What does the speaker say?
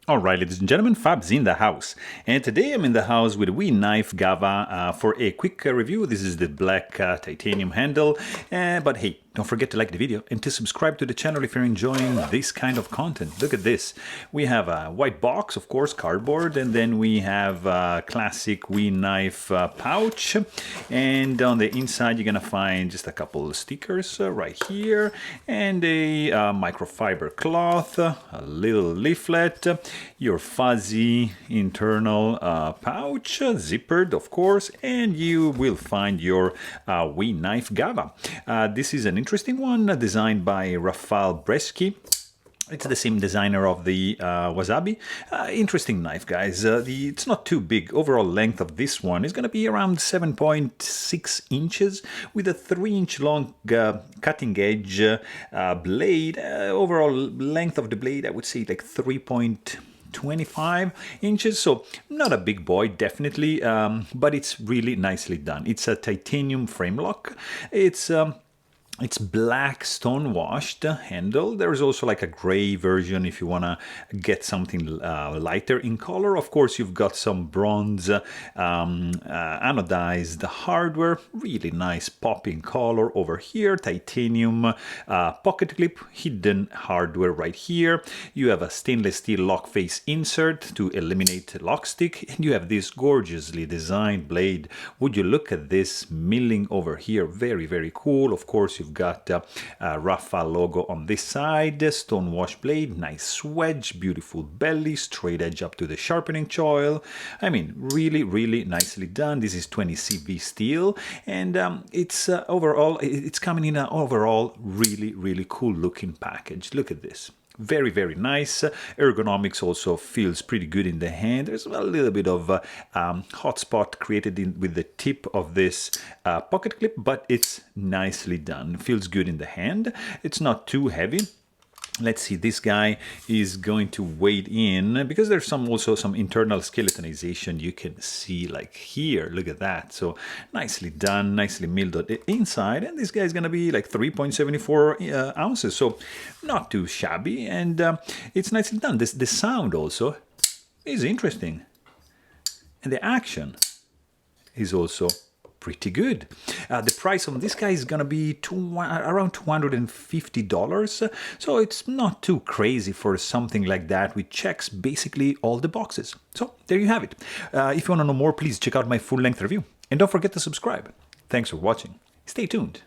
Alright, ladies and gentlemen, Fab's in the house. And today I'm in the house with a wee knife Gava for a quick review. This is the black titanium handle. But hey, don't forget to like the video and to subscribe to the channel if you're enjoying this kind of content. Look at this. We have a white box, of course, cardboard, and then we have a classic wee knife pouch. And on the inside, you're gonna find just a couple of stickers right here, and a microfiber cloth, a little leaflet, your fuzzy internal pouch, zippered of course, and you will find your wee knife Gava. This is an interesting one designed by Rafał Brzeski. It's the same designer of the Wasabi. Interesting knife, guys. It's not too big. Overall length of this one is going to be around 7.6 inches with a 3-inch long cutting edge blade. Overall length of the blade, I would say like 3.25 inches, so not a big boy, definitely, but it's really nicely done. It's a titanium frame lock. It's black stone washed handle. There's also like a gray version if you want to get something lighter in color. Of course, you've got some bronze anodized hardware. Really nice popping color over here. Titanium pocket clip, hidden hardware right here. You have a stainless steel lock face insert to eliminate lock stick. And you have this gorgeously designed blade. Would you look at this milling over here? Very, very cool. Of course, you've got Rafał logo on this side, stone wash blade, nice wedge, beautiful belly, straight edge up to the sharpening choil. I mean, really, really nicely done. This is 20 CV steel, and it's overall, it's coming in an overall really, really cool looking package. Look at this. Very, very nice. Ergonomics also feels pretty good in the hand. There's a little bit of hot spot created with the tip of this pocket clip, but it's nicely done. Feels good in the hand. It's not too heavy. Let's see, this guy is going to weight in, because there's also some internal skeletonization you can see like here. Look at that. So nicely done, nicely milled on the inside. And this guy is going to be like 3.74 ounces. So not too shabby. And it's nicely done. The sound also is interesting. And the action is also pretty good. The price on this guy is gonna be around $250, so it's not too crazy for something like that, which checks basically all the boxes. So there you have it. If you want to know more, please check out my full-length review, and don't forget to subscribe. Thanks for watching. Stay tuned.